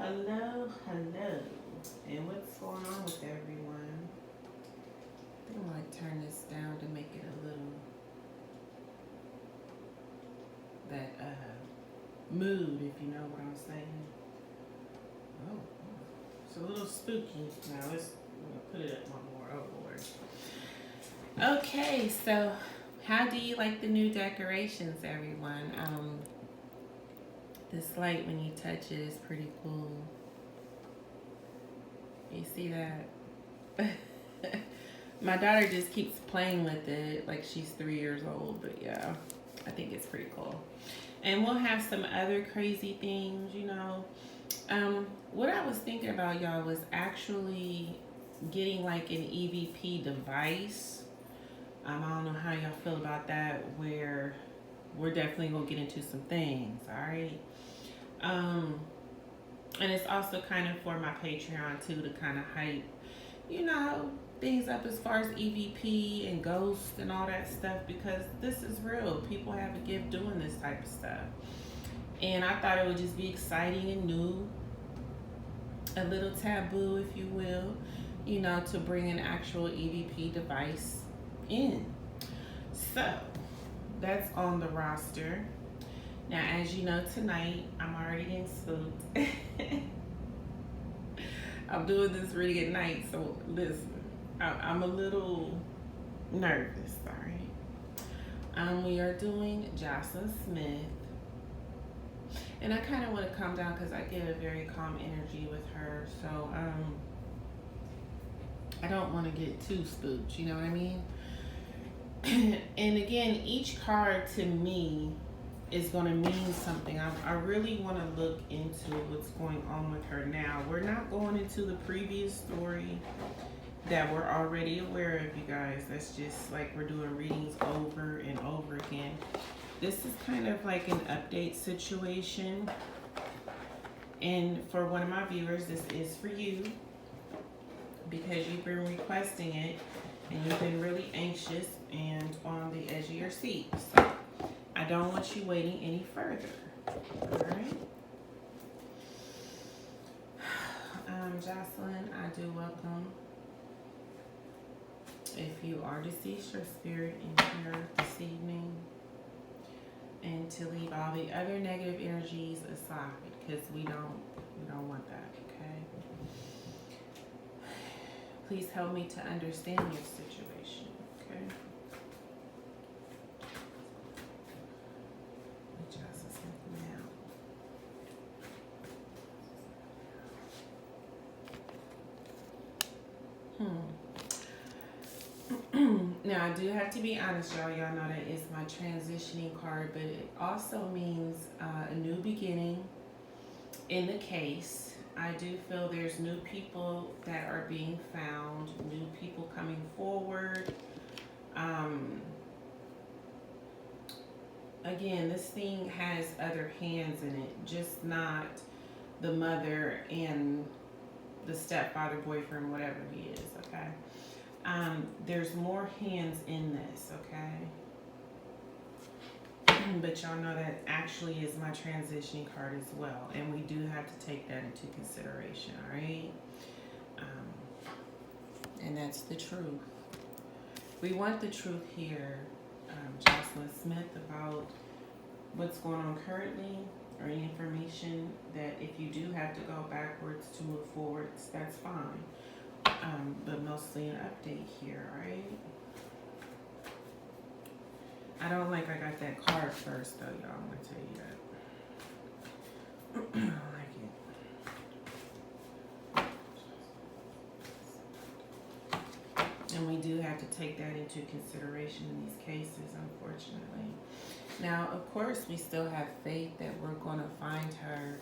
Hello, hello. And what's going on with everyone? I'm gonna turn this down to make it a little mood, if you know what I'm saying. Oh, it's a little spooky. Now let's put it up one more. Oh Lord. Okay, so how do you like the new decorations, everyone? This light when you touch it is pretty cool. You see that? My daughter just keeps playing with it like she's 3 years old, but yeah, I think it's pretty cool. And we'll have some other crazy things, you know. What I was thinking about, y'all, was actually getting like an EVP device. I don't know how y'all feel about that, where we're definitely gonna get into some things, all right? And it's also kind of for my Patreon too, to kind of hype, you know, things up as far as EVP and ghosts and all that stuff, because this is real. People have a gift doing this type of stuff. And I thought it would just be exciting and new, a little taboo, if you will, you know, to bring an actual EVP device in. So that's on the roster. Now, as you know, tonight I'm already getting spooked. I'm doing this reading at night, so listen, I'm a little nervous, all right? We are doing Joslin Smith. And I kind of want to calm down because I get a very calm energy with her. So I don't want to get too spooked, you know what I mean? And again, each card to me is going to mean something. I really want to look into what's going on with her now. We're not going into the previous story that we're already aware of, you guys. That's just like we're doing readings over and over again. This is kind of like an update situation. And for one of my viewers, this is for you because you've been requesting it and you've been really anxious and on the edge of your seat. So I don't want you waiting any further. All right. Jocelyn, I do welcome. If you are deceased, your spirit in here this evening, and to leave all the other negative energies aside, because we don't want that. Okay. Please help me to understand your situation. Okay. Now, I do have to be honest, y'all. Y'all know that it's my transitioning card, but it also means a new beginning in the case. I do feel there's new people that are being found, new people coming forward. Again, this thing has other hands in it, just not the mother and the stepfather, boyfriend, whatever he is, okay? There's more hands in this, okay? But y'all know that actually is my transitioning card as well. And we do have to take that into consideration, all right? And that's the truth. We want the truth here, Joslin Smith, about what's going on currently, or any information that if you do have to go backwards to move forwards, that's fine. But mostly an update here, right? I don't like I got that card first though, y'all. I'm gonna tell you that. I don't like it. And we do have to take that into consideration in these cases, unfortunately. Now, of course, we still have faith that we're gonna find her,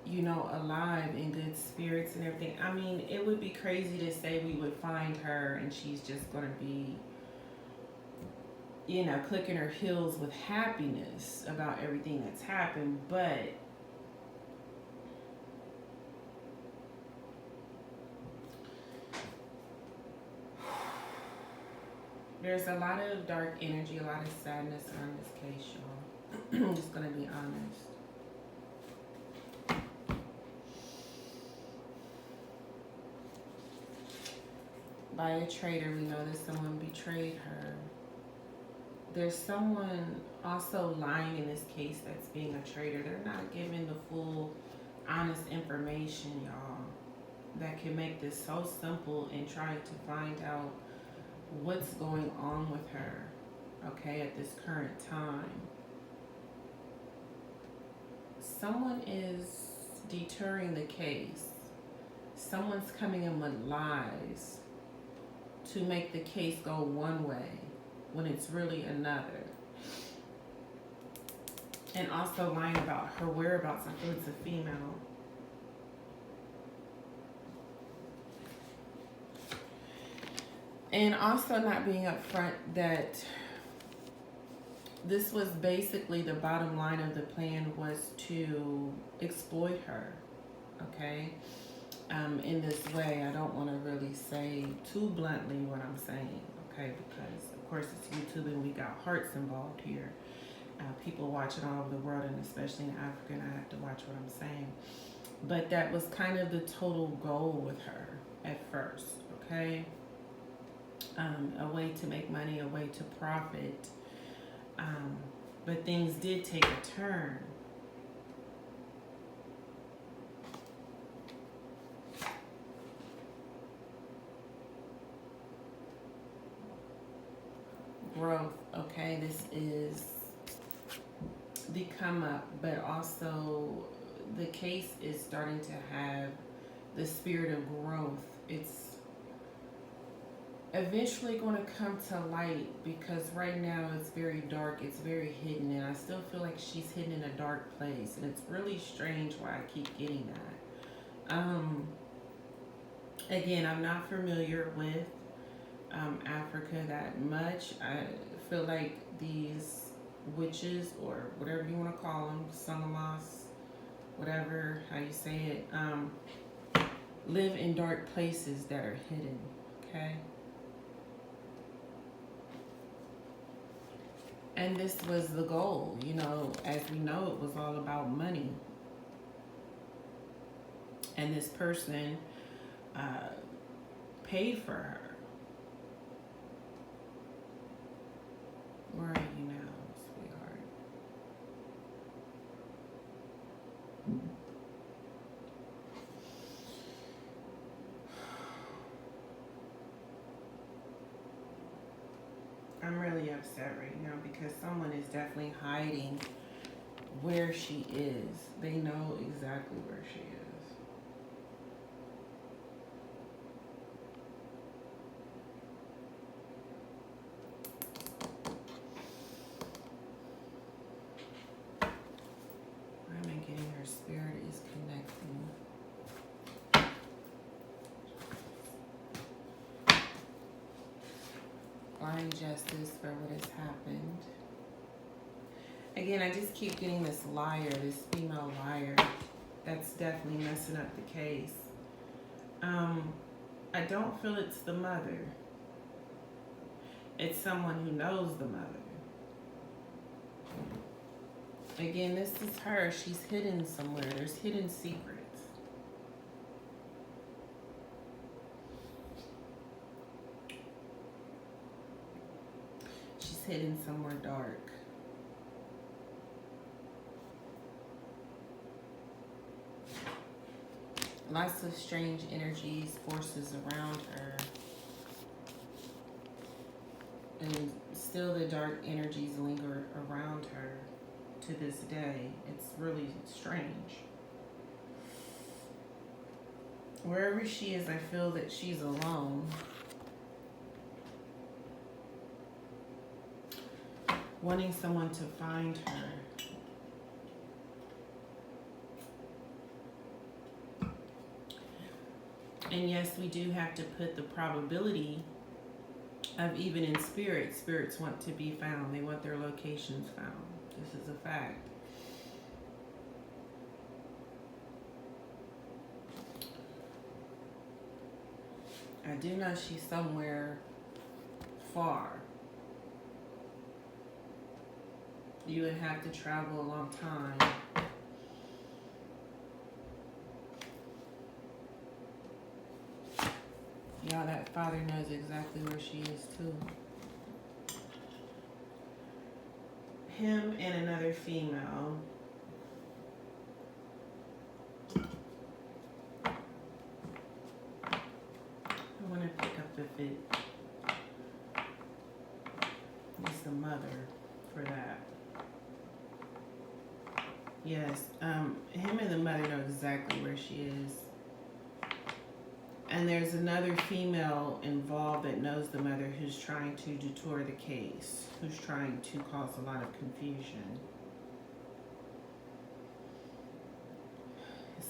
you know, alive in good spirits and everything. I mean, it would be crazy to say we would find her and she's just going to be, you know, clicking her heels with happiness about everything that's happened. But there's a lot of dark energy, a lot of sadness on this case, y'all. I'm just going to be honest. by a traitor. We know that someone betrayed her. There's someone also lying in this case that's being a traitor. They're not giving the full, honest information, y'all, that can make this so simple in trying to find out what's going on with her, okay, at this current time. Someone is deterring the case. Someone's coming in with lies to make the case go one way when it's really another. And also lying about her whereabouts. I feel it's a female. And also not being upfront that this was basically the bottom line of the plan was to exploit her, okay? In this way, I don't want to really say too bluntly what I'm saying, okay? Because, of course, it's YouTube and we got hearts involved here. People watching all over the world, and especially in Africa, and I have to watch what I'm saying. But that was kind of the total goal with her at first, okay? A way to make money, a way to profit. But things did take a turn. Growth, okay, this is the come up, but also the case is starting to have the spirit of growth. It's eventually going to come to light because right now it's very dark, it's very hidden, and I still feel like she's hidden in a dark place, and it's really strange why I keep getting that. Again, I'm not familiar with Africa that much. I feel like these witches, or whatever you want to call them, sangamas, whatever, how you say it, live in dark places that are hidden, okay? And this was the goal, you know, as we know, it was all about money. And this person paid for her. Where are you now, sweetheart? I'm really upset right now because someone is definitely hiding where she is. They know exactly where she is. I'm getting her spirit is connecting. Blind justice for what has happened. Again, I just keep getting this liar, this female liar. That's definitely messing up the case. I don't feel it's the mother. It's someone who knows the mother. Again, this is her. She's hidden somewhere. There's hidden secrets. She's hidden somewhere dark. Lots of strange energies, forces around her. And still the dark energies linger around her to this day. It's really strange. Wherever she is, I feel that she's alone. Wanting someone to find her. And yes, we do have to put the probability of, even in spirit, spirits want to be found. They want their locations found. This is a fact. I do know she's somewhere far. You would have to travel a long time. Y'all, now that father knows exactly where she is too. Him and another female. I want to pick up if it is the mother for that. Yes, him and the mother know exactly where she is. And there's another female involved that knows the mother who's trying to detour the case, who's trying to cause a lot of confusion.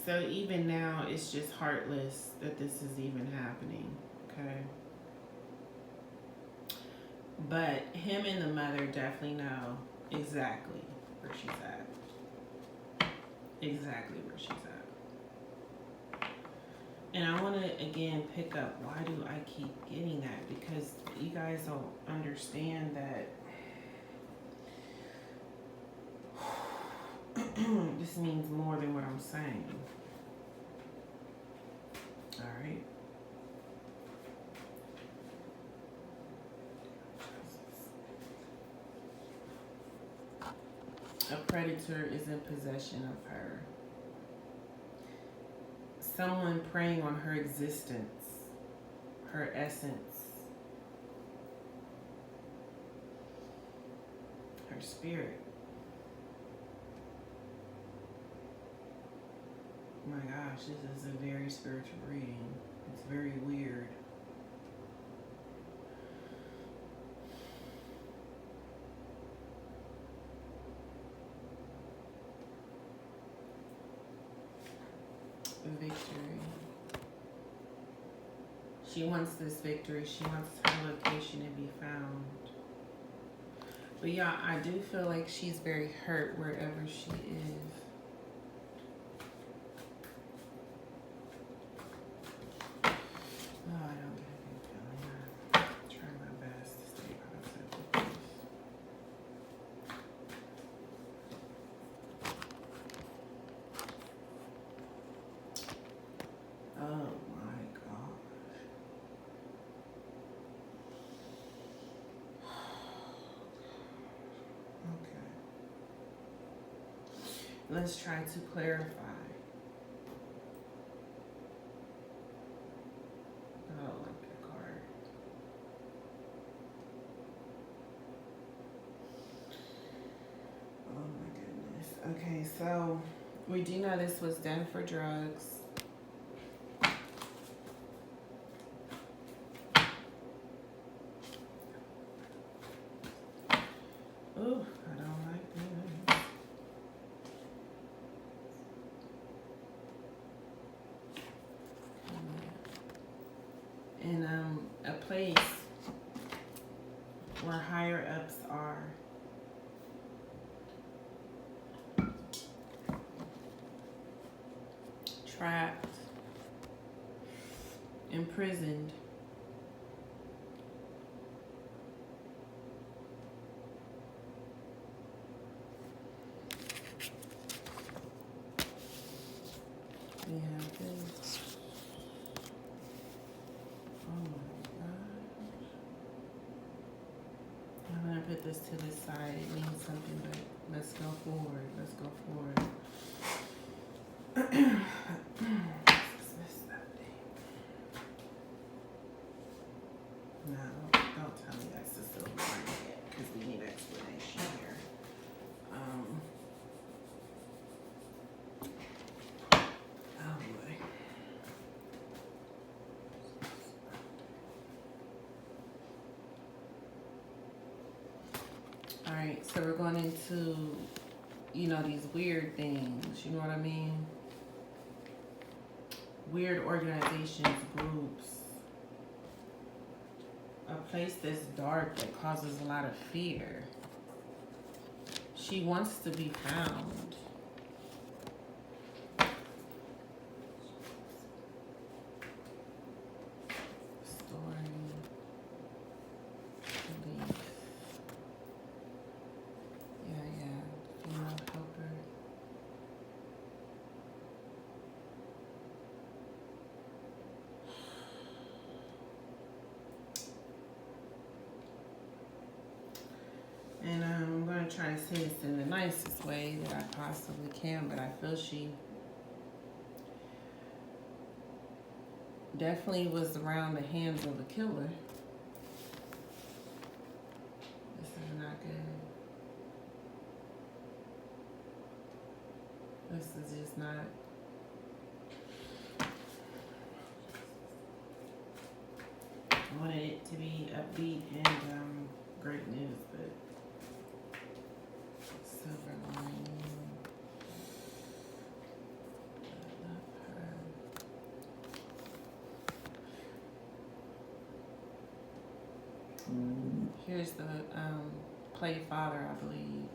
So even now, it's just heartless that this is even happening, okay? But him and the mother definitely know exactly where she's at. Exactly where she's at. And I want to, again, pick up, why do I keep getting that? Because you guys don't understand that this means more than what I'm saying. All right? A predator is in possession of her. Someone preying on her existence, her essence, her spirit. Oh my gosh, this is a very spiritual reading. It's very weird. Victory. She wants this victory. She wants her location to be found. But yeah, I do feel like she's very hurt wherever she is. Oh, I don't get a good feeling. I'm trying my best to stay positive with this. Oh my gosh. Okay. Let's try to clarify. I don't like that card. Oh my goodness. Okay, so we do know this was done for drugs. Ooh, I don't like this. In a place where higher ups are. Trapped, imprisoned. We have this. Oh my gosh. I'm gonna put this to the side. It means something, but let's go forward. Let's go forward. No, don't tell me that's the silver line yet, because we need explanation here. Oh boy. All right, so we're going into, these weird things. You know what I mean? Weird organizations, groups. A place that's dark that causes a lot of fear. She wants to be found. Story. Belief. Yeah. Female helper. to say this in the nicest way that I possibly can, but I feel she definitely was around the hands of a killer. This is not good. This is just not. I wanted it to be upbeat and great news, but silver lining. I love her. Here's the play father, I believe.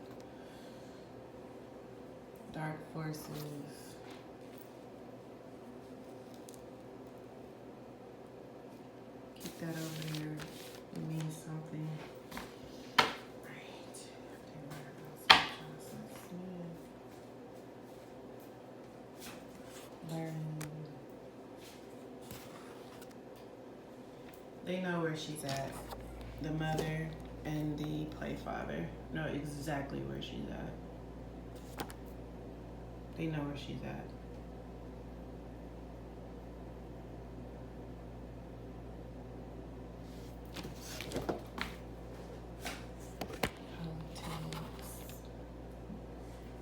Dark forces. Keep that over there. It means something. Right. Joslin Smith. Learning. They know where she's at. The mother and the play father know exactly where she's at. They know where she's at. Politics.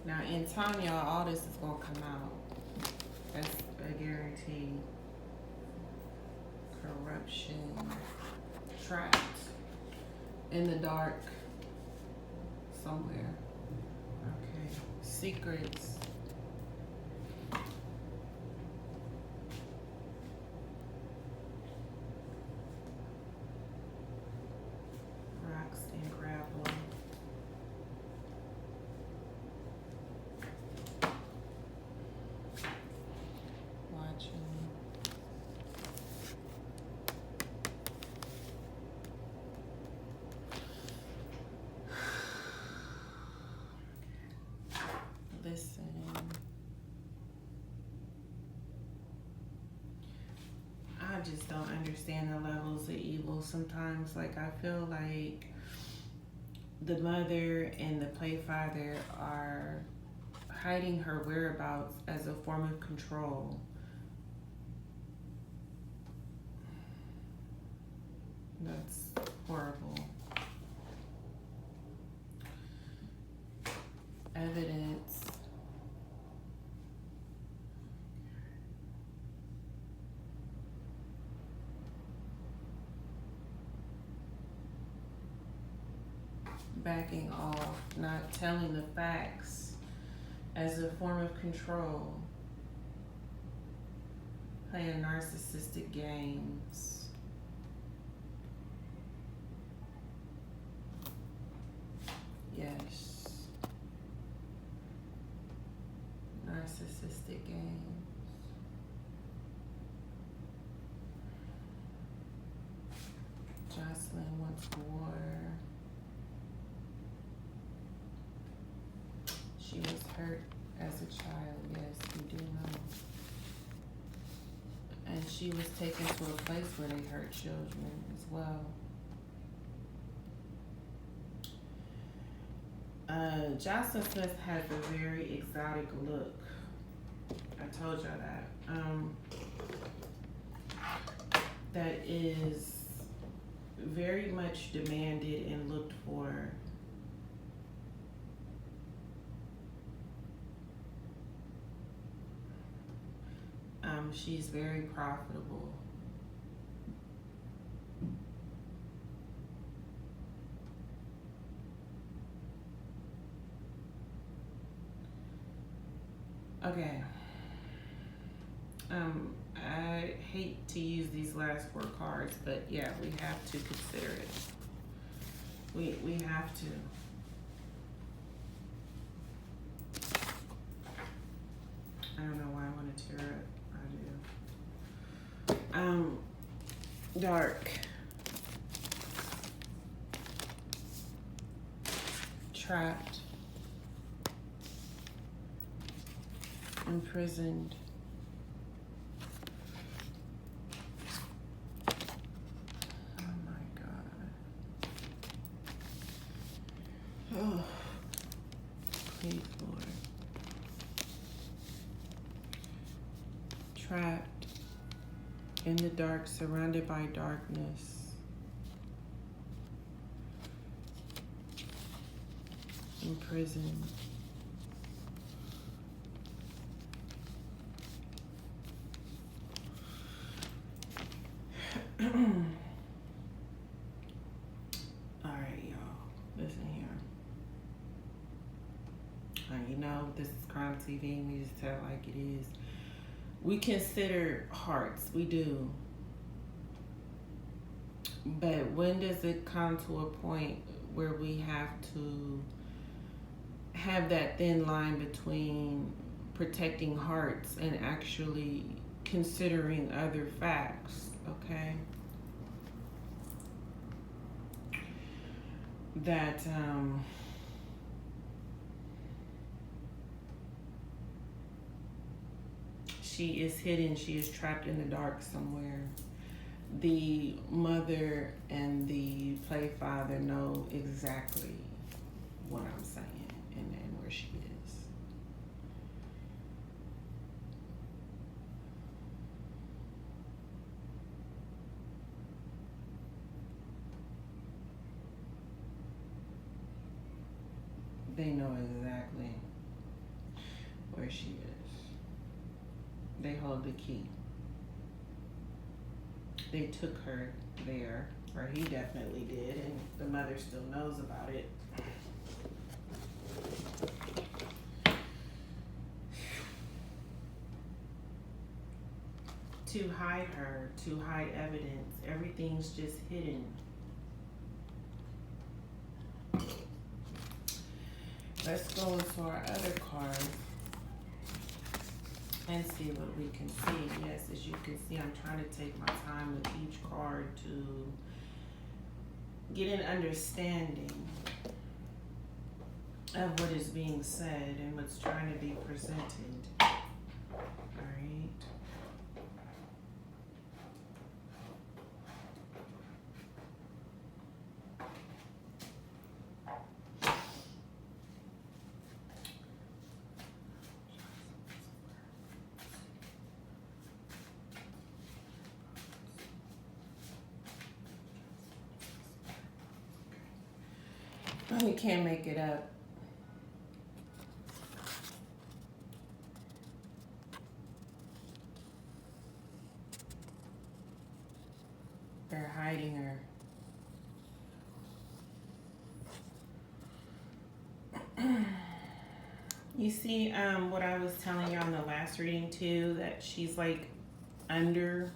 Now, in time, y'all, all this is gonna come out. That's a guarantee. Corruption. Trapped in the dark somewhere. Okay. Secrets. Rocks and gravel. Watching. Listen. I just don't understand the levels of evil sometimes. Like, I feel like the mother and the play father are hiding her whereabouts as a form of control. That's horrible. Evidence. Backing off, not telling the facts as a form of control. Playing narcissistic games. Yes. Narcissistic games. Joslin wants war. She was hurt as a child, yes, we do know. And she was taken to a place where they hurt children as well. Joslin Smith has a very exotic look. I told y'all that. That is very much demanded and looked for. She's very profitable. Okay. I hate to use these last 4 cards, but yeah, we have to consider it. We have to. I don't know why I want to tear it. I do. Dark. Trapped. Imprisoned. Oh my God. Oh. trapped in the dark, surrounded by darkness, imprisoned. Alright, y'all. Listen here. You know, this is Crime TV, and we just tell it like it is. We consider hearts, we do. But when does it come to a point where we have to have that thin line between protecting hearts and actually considering other facts, okay? That, she is hidden, she is trapped in the dark somewhere. The mother and the play father know exactly what I'm saying and where she is. They know exactly where she is. They hold the key. They took her there, or he definitely did, and the mother still knows about it. To hide her, to hide evidence, everything's just hidden. Let's go into our other card and see what we can see. Yes, as you can see, I'm trying to take my time with each card to get an understanding of what is being said and what's trying to be presented. All right. We can't make it up. They're hiding her. You see what I was telling you on the last reading too, that she's like under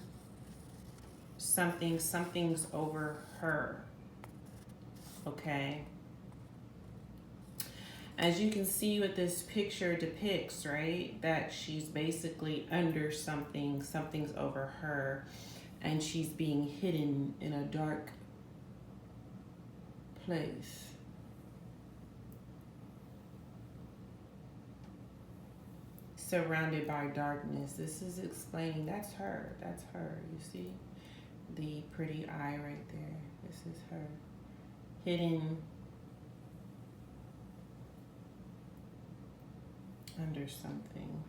something, something's over her. Okay. As you can see what this picture depicts, right, that she's basically under something, something's over her, and she's being hidden in a dark place. Surrounded by darkness. This is explaining, that's her, you see? The pretty eye right there, this is her. Hidden under something.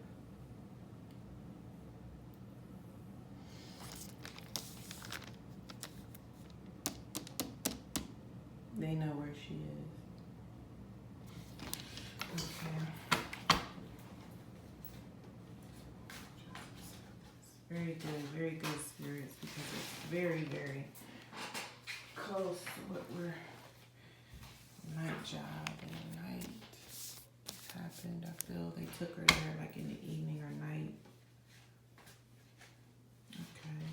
They know where she is. Okay. Very good spirits, because it's very, very close to what we're, night job and night happened. I feel they took her there like in the evening or night. Okay.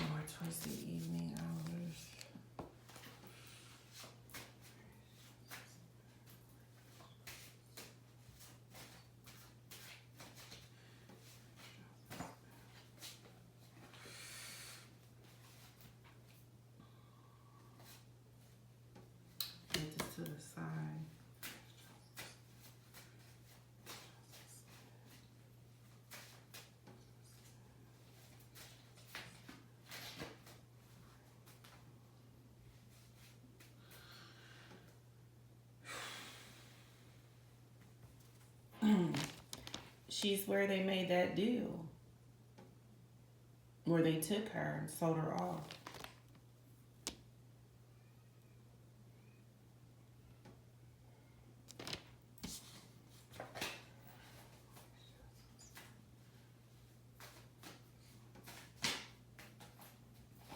More towards the evening hours. Get this to the side. she's where they made that deal. Where they took her and sold her off.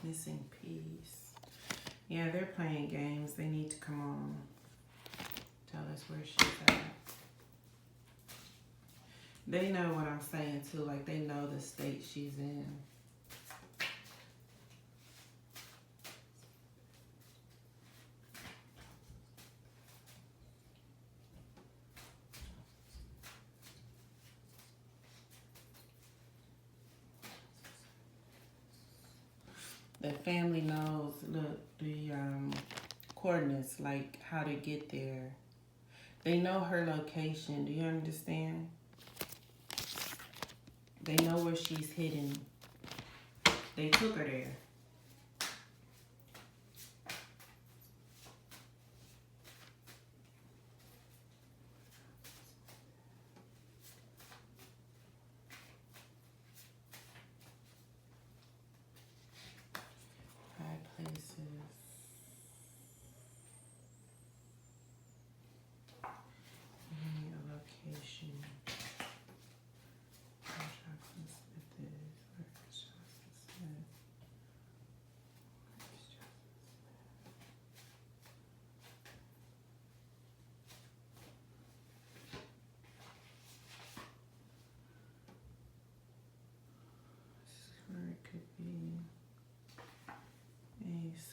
Missing piece. Yeah, they're playing games. They need to come on. Tell us where she's at. They know what I'm saying too. Like, they know the state she's in. The family knows the coordinates, like how to get there. They know her location. Do you understand? They know where she's hidden. They took her there.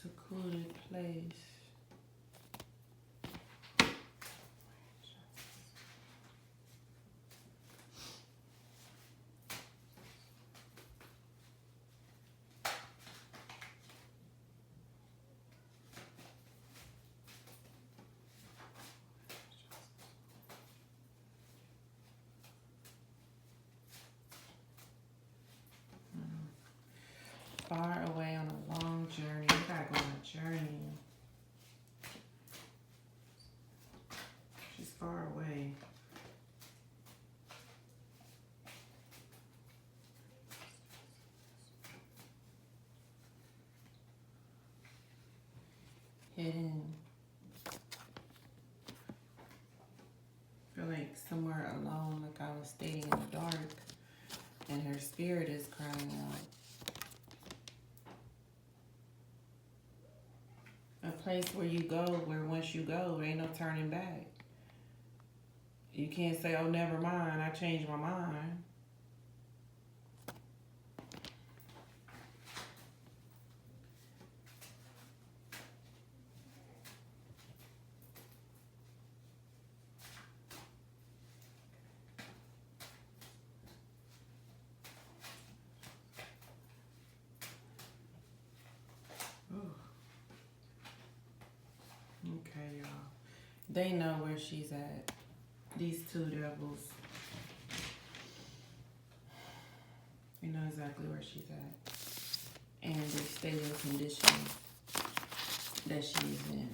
Secluded place. Far away on a long journey. You gotta go on a journey. She's far away. Hidden. Feel like somewhere alone, like I was stating in the dark, and her spirit is crying out. A place where you go, where once you go, there ain't no turning back. You can't say, oh, never mind, I changed my mind. Okay, y'all. They know where she's at. These two devils. They know exactly where she's at. And they stay in the condition that she's in.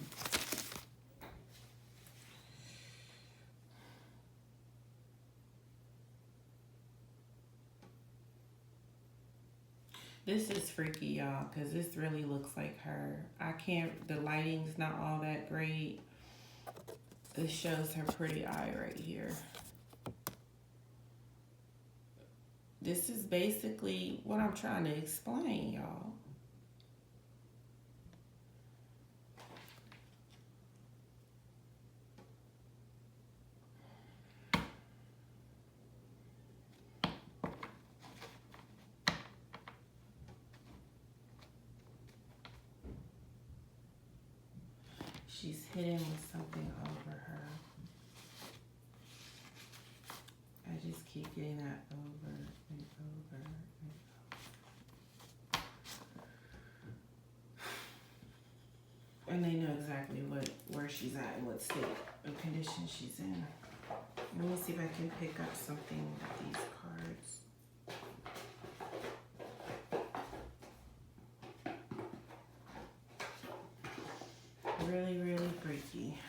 This is freaky, y'all, because this really looks like her. I can't, the lighting's not all that great. This shows her pretty eye right here. This is basically what I'm trying to explain, y'all. She's hidden with something over her. I just keep getting that over and over and over. And they know exactly where she's at and what state of condition she's in. Let me see if I can pick up something with these cards. Really, really freaky.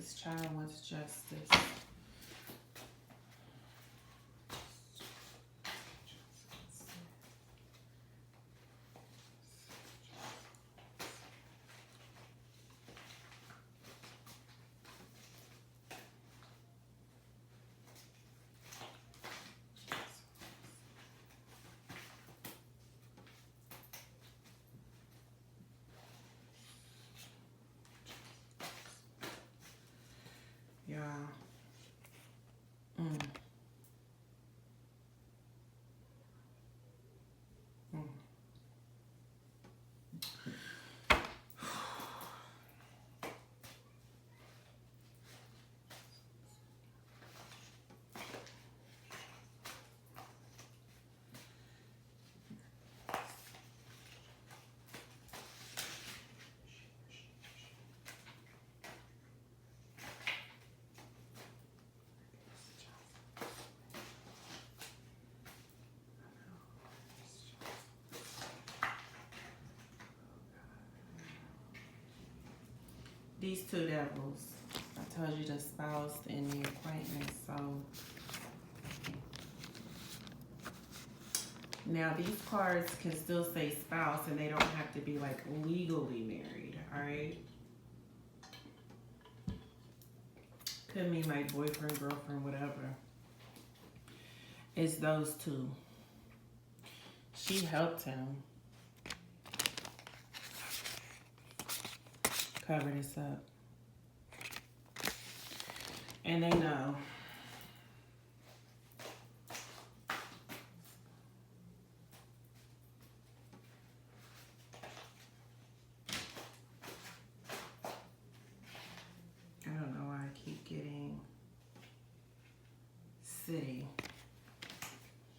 This child wants justice. Yeah. Mm. Mm. These two devils. I told you the spouse and the acquaintance, so now these cards can still say spouse and they don't have to be like legally married, alright? Could mean like boyfriend, girlfriend, whatever. It's those two. She helped him cover this up. And they know. I don't know why I keep getting city.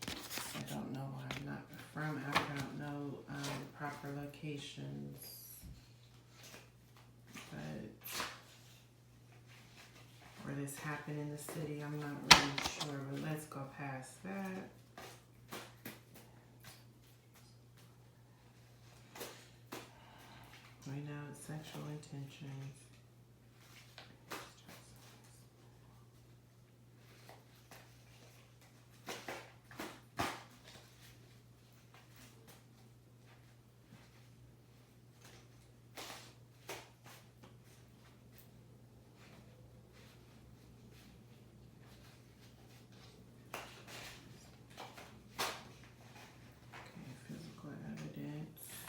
I don't know why I'm not from. I don't know proper locations. But where this happened in the city, I'm not really sure. But let's go past that. Right now it's sexual intentions.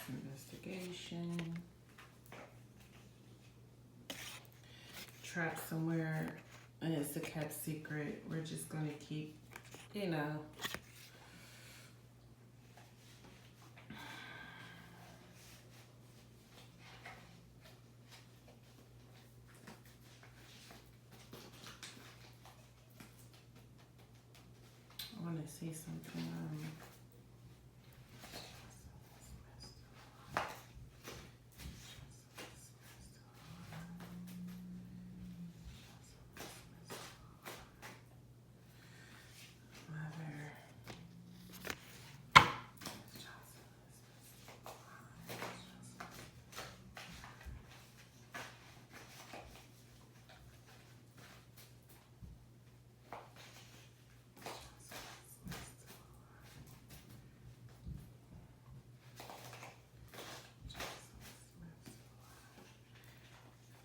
Investigation. Trapped somewhere and it's a kept secret. We're just gonna keep, you know. I wanna see something.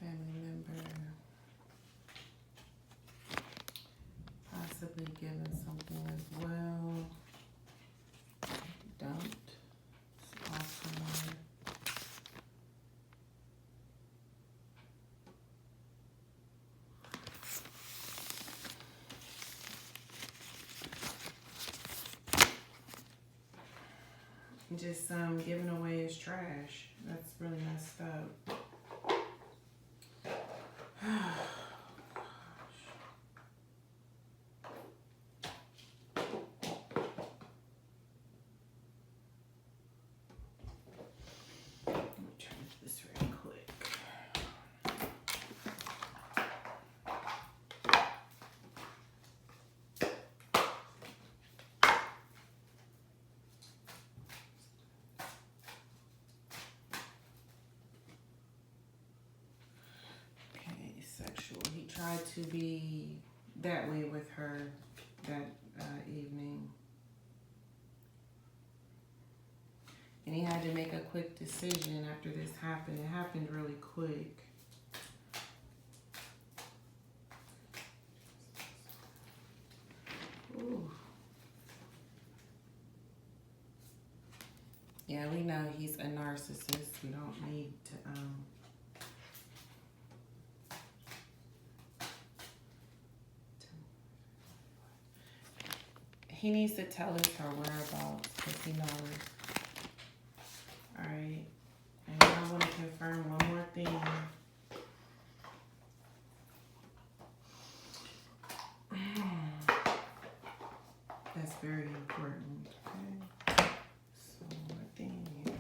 Family member possibly given something as well. Don't. It's awesome. Just giving away his trash. That's really messed up. tried to be that way with her that evening. And he had to make a quick decision after this happened. It happened really quick. Ooh. Yeah, we know he's a narcissist. We don't need to, he needs to tell us her whereabouts because he knows. Alright. And I want to confirm one more thing. That's very important. Okay. So one thing here.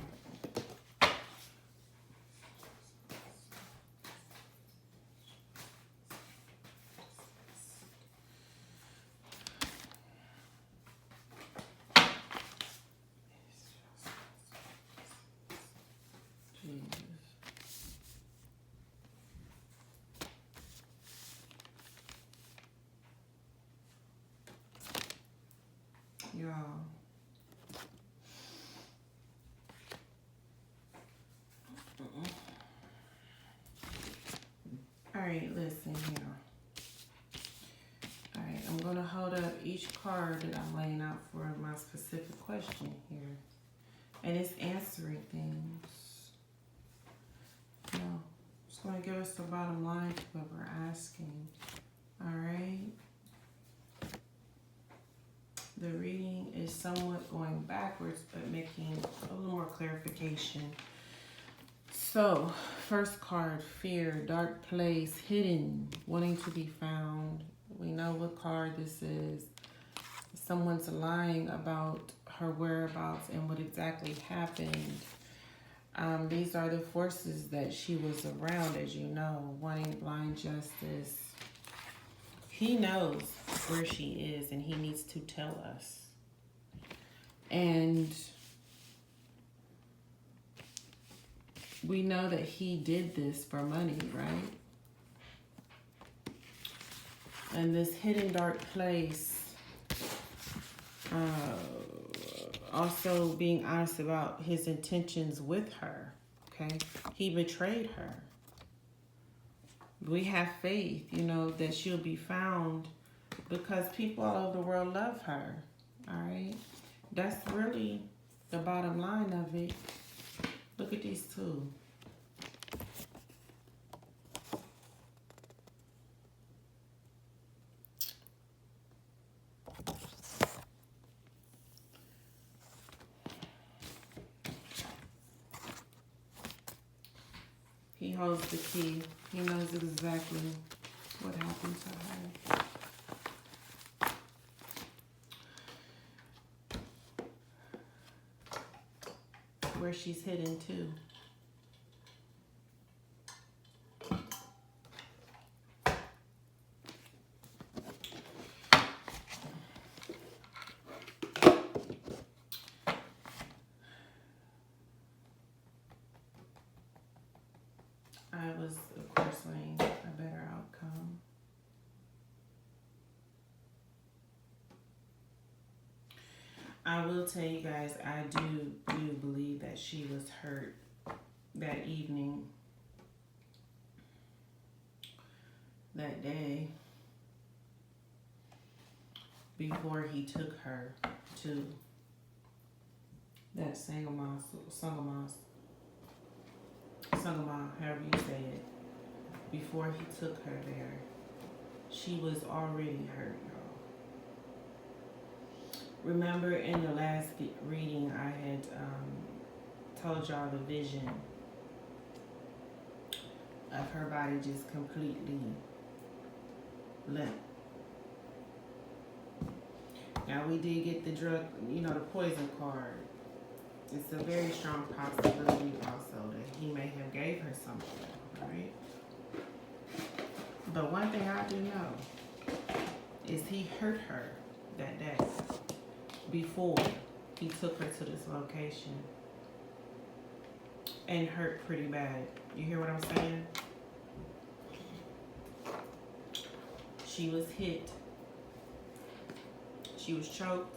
Y'all. Alright, listen here. Alright, I'm going to hold up each card that I'm laying out for my specific question here. And it's answering things. You know, it's going to give us the bottom line to what we're asking. Alright? The reading is somewhat going backwards, but making a little more clarification. So, first card, fear, dark place, hidden, wanting to be found. We know what card this is. Someone's lying about her whereabouts and what exactly happened. These are the forces that she was around, as you know, wanting blind justice. He knows where she is and he needs to tell us. And we know that he did this for money, right? And this hidden dark place, also being honest about his intentions with her, okay? He betrayed her. We have faith, you know, that she'll be found because people all over the world love her, all right? That's really the bottom line of it. Look at these two. He holds the key. He knows exactly what happened to her. Where she's hidden too. I was, of course, weighing a better outcome. I will tell you guys, I do believe that she was hurt that evening, that day, before he took her to that Sangama, however you say it, before he took her there, she was already hurt, y'all. Remember in the last reading, I had told y'all the vision of her body just completely limp. Now we did get the drug, you know, the poison card. It's a very strong possibility also that he may have gave her something, right? But one thing I do know is he hurt her that day before he took her to this location and hurt pretty bad. You hear what I'm saying? She was hit. She was choked.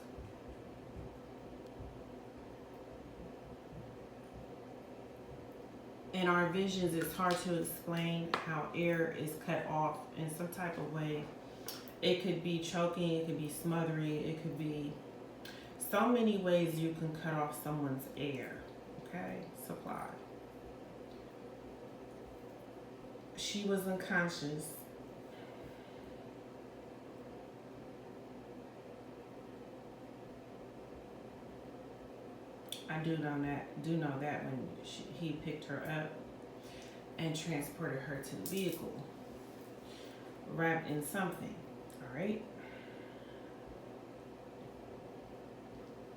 In our visions, it's hard to explain how air is cut off in some type of way. It could be choking, it could be smothering, it could be so many ways you can cut off someone's air, okay, supply. She was unconscious. I do know that when he picked her up and transported her to the vehicle, wrapped in something. All right.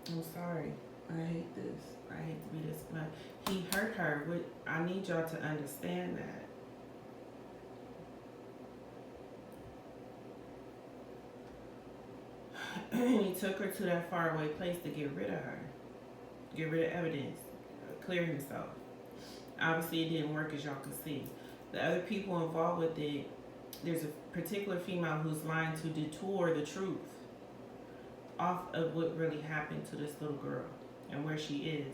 I'm sorry. I hate this. I hate to be this, but he hurt her. I need y'all to understand that. He took her to that faraway place to get rid of her. Get rid of evidence, clear himself. Obviously, it didn't work, as y'all can see. The other people involved with it, there's a particular female who's lying to detour the truth off of what really happened to this little girl and where she is.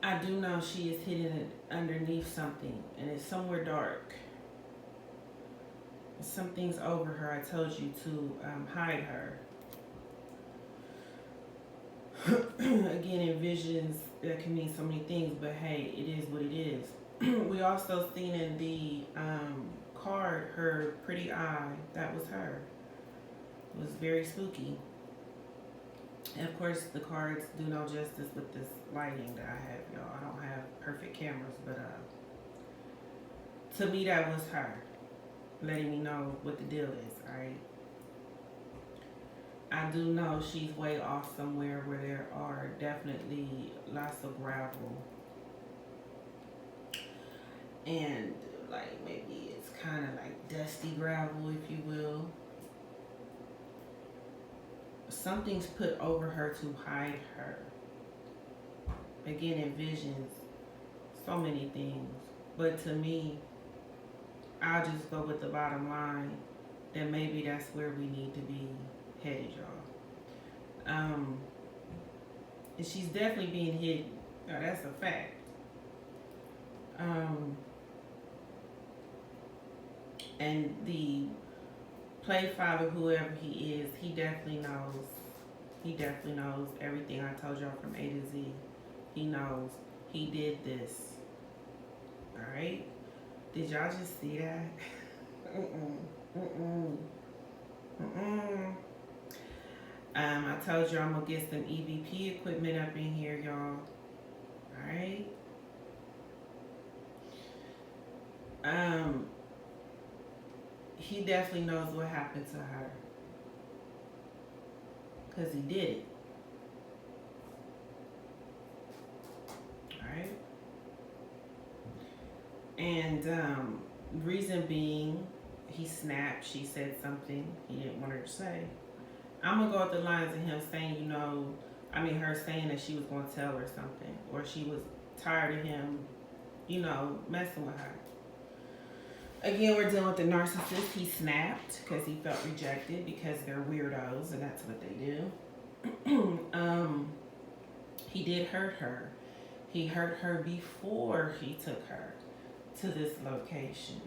I do know she is hidden underneath something, and it's somewhere dark. Something's over her. I told you to hide her. Again, in visions, that can mean so many things, but hey, it is what it is. We also seen in the card her pretty eye. That was her. It was very spooky. And of course, the cards do no justice with this lighting that I have, y'all. I don't have perfect cameras, but to me, that was her, letting me know what the deal is, alright? I do know she's way off somewhere where there are definitely lots of gravel. And like maybe it's kind of like dusty gravel, if you will. Something's put over her to hide her. Again, in visions, so many things. But to me, I'll just go with the bottom line that maybe that's where we need to be headed, y'all. And she's definitely being hidden. Now, that's a fact. And the play father, whoever he is, he definitely knows. He definitely knows everything I told y'all from A to Z. He knows. He did this. Alright? Did y'all just see that? I told you I'm gonna get some EVP equipment up in here, y'all. Alright? He definitely knows what happened to her. Because he did it. Alright? And reason being, he snapped. She said something he didn't want her to say. I'm going to go with the lines of him saying, her saying that she was going to tell her something. Or she was tired of him, messing with her. Again, we're dealing with the narcissist. He snapped because he felt rejected because they're weirdos and that's what they do. He did hurt her. He hurt her before he took her to this location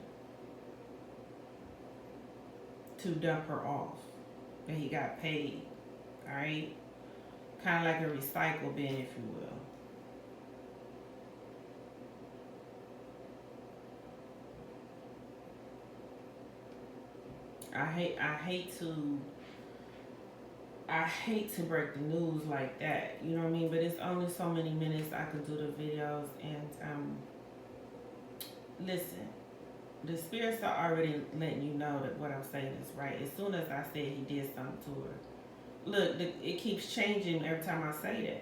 to dump her off. And he got paid, all right? Kind of like a recycle bin, if you will. I hate to break the news like that, you know what I mean? But it's only so many minutes I can do the videos, and listen, the spirits are already letting you know that what I'm saying is right. As soon as I said he did something to her, look, it keeps changing every time I say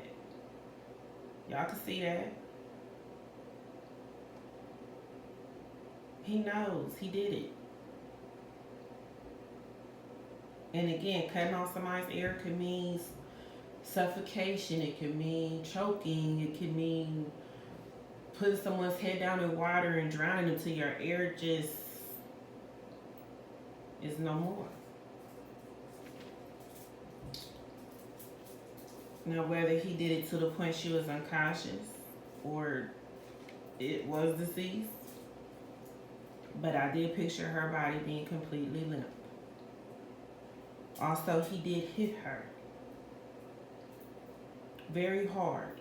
that. Y'all can see that. He knows he did it. And again, cutting off somebody's air could mean suffocation. It could mean choking. It could mean putting someone's head down in water and drowning them till your air just is no more. Now, whether he did it to the point she was unconscious or it was deceased, but I did picture her body being completely limp. Also, he did hit her very hard.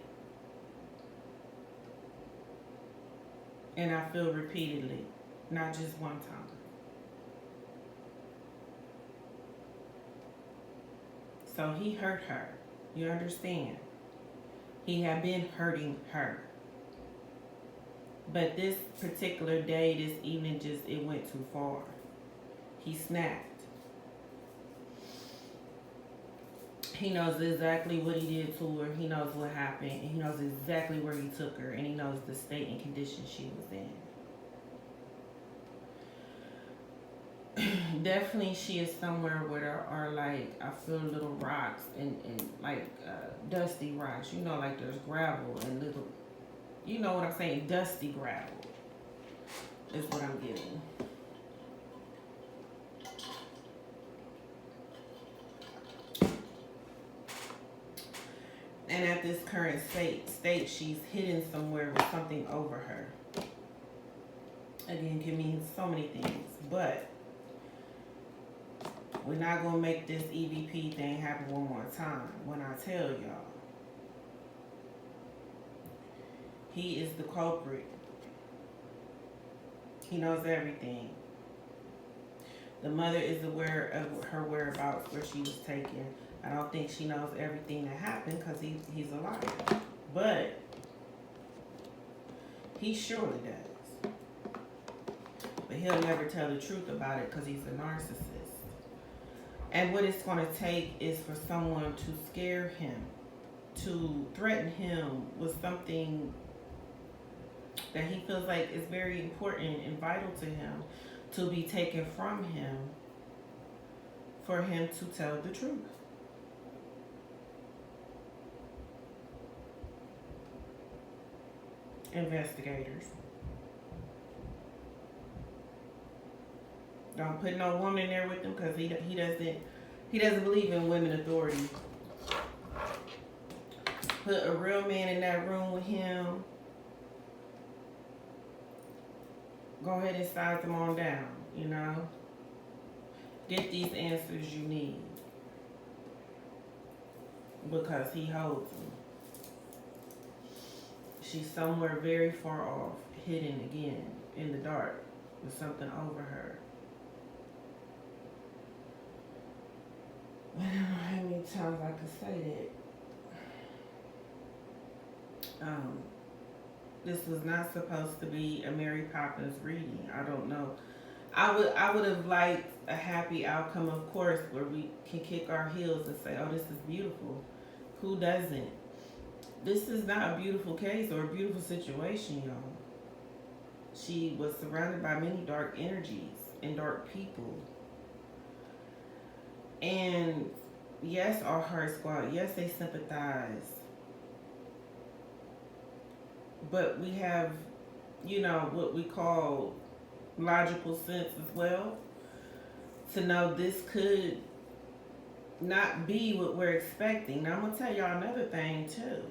And I feel repeatedly, not just one time. So he hurt her. You understand? He had been hurting her. But this particular day, this evening, it went too far. He snapped. He knows exactly what he did to her. He knows what happened. And he knows exactly where he took her. And he knows the state and condition she was in. Definitely she is somewhere where there are, like, I feel little rocks and like dusty rocks. You know, like there's gravel and little, you know what I'm saying? Dusty gravel is what I'm getting. And at this current state, she's hidden somewhere with something over her. Again, can mean so many things, but we're not gonna make this EVP thing happen one more time. When I tell y'all, he is the culprit. He knows everything. The mother is aware of her whereabouts, where she was taken. I don't think she knows everything that happened because he's a liar. But he surely does. But he'll never tell the truth about it because he's a narcissist. And what it's going to take is for someone to scare him, to threaten him with something that he feels like is very important and vital to him, to be taken from him, for him to tell the truth. Investigators, don't put no woman in there with him because he doesn't believe in women authority. Put a real man in that room with him. Go ahead and size them on down, you know. Get these answers you need because he holds them. She's somewhere very far off, hidden again in the dark with something over her. I don't know how many times I could say that. This was not supposed to be a Mary Poppins reading. I don't know. I would have liked a happy outcome, of course, where we can kick our heels and say, oh, this is beautiful. Who doesn't? This is not a beautiful case or a beautiful situation, y'all. She was surrounded by many dark energies and dark people. And yes, our heart squad, yes, they sympathize. But we have, you know, what we call logical sense as well, to know this could not be what we're expecting. Now, I'm going to tell y'all another thing, too.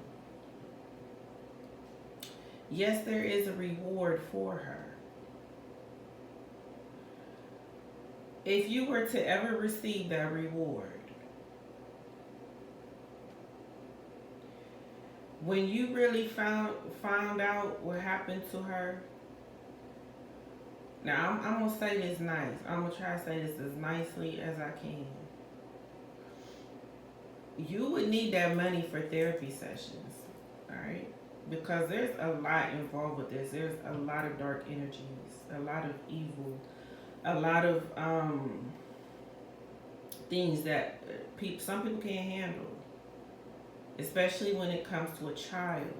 Yes, there is a reward for her. If you were to ever receive that reward, when you really found out what happened to her, now I'm going to say this nice. I'm going to try to say this as nicely as I can. You would need that money for therapy sessions, all right? Because there's a lot involved with this. There's a lot of dark energies, a lot of evil, a lot of things that some people can't handle, especially when it comes to a child.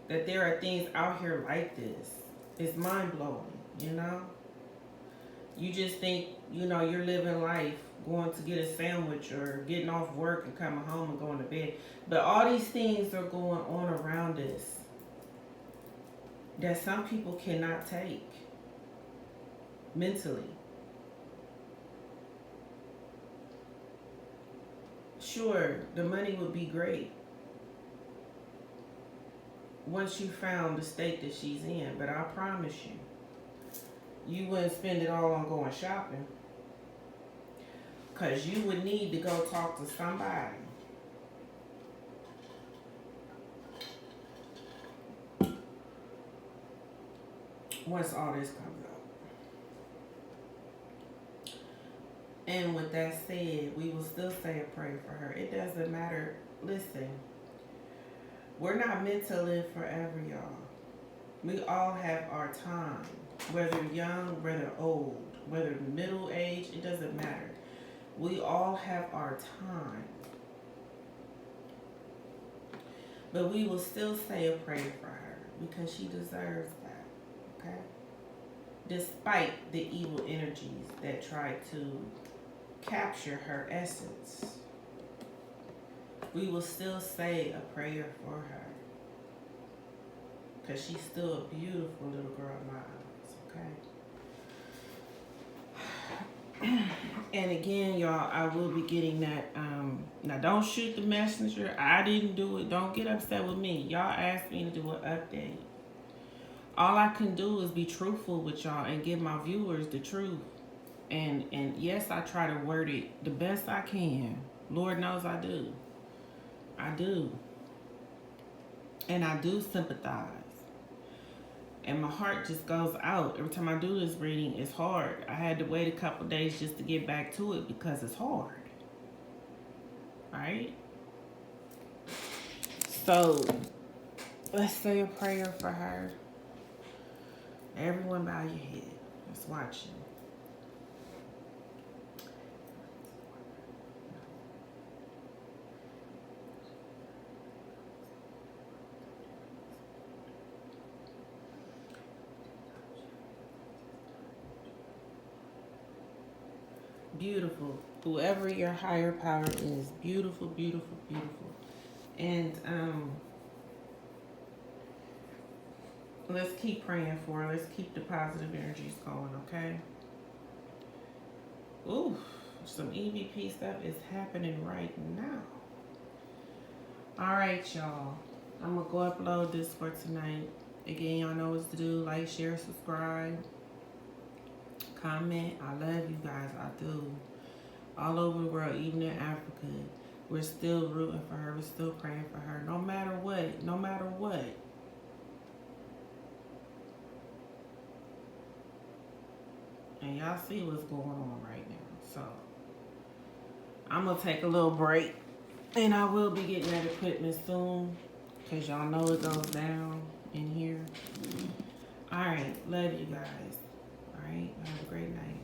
That there are things out here like this. It's mind-blowing, you know? You just think, you know, you're living life, going to get a sandwich or getting off work and coming home and going to bed. But all these things are going on around us that some people cannot take mentally. Sure, the money would be great once you found the state that she's in, but I promise you wouldn't spend it all on going shopping. Because you would need to go talk to somebody. Once all this comes up. And with that said, we will still say a prayer for her. It doesn't matter. Listen, we're not meant to live forever, y'all. We all have our time. Whether young, whether old, whether middle age, it doesn't matter. We all have our time. But we will still say a prayer for her because she deserves that, okay? Despite the evil energies that try to capture her essence, we will still say a prayer for her because she's still a beautiful little girl in my eyes, okay? And again, y'all, I will be getting that. Now, don't shoot the messenger. I didn't do it. Don't get upset with me. Y'all asked me to do an update. All I can do is be truthful with y'all and give my viewers the truth. And yes, I try to word it the best I can. Lord knows I do. I do. And I do sympathize. And my heart just goes out. Every time I do this reading, it's hard. I had to wait a couple days just to get back to it because it's hard. Right? So, let's say a prayer for her. Everyone bow your head. Let's watch it. Beautiful. Whoever your higher power is, beautiful, beautiful, beautiful. And let's keep praying for her. Let's keep the positive energies going, okay? Ooh, some EVP stuff is happening right now. All right, y'all. I'm gonna go upload this for tonight. Again, y'all know what to do. Like, share, subscribe. Comment. I love you guys. I do. All over the world, even in Africa, we're still rooting for her. We're still praying for her. No matter what. No matter what. And y'all see what's going on right now. So, I'm going to take a little break. And I will be getting that equipment soon. Because y'all know it goes down in here. Alright. Love you guys. Alright. Have a great night.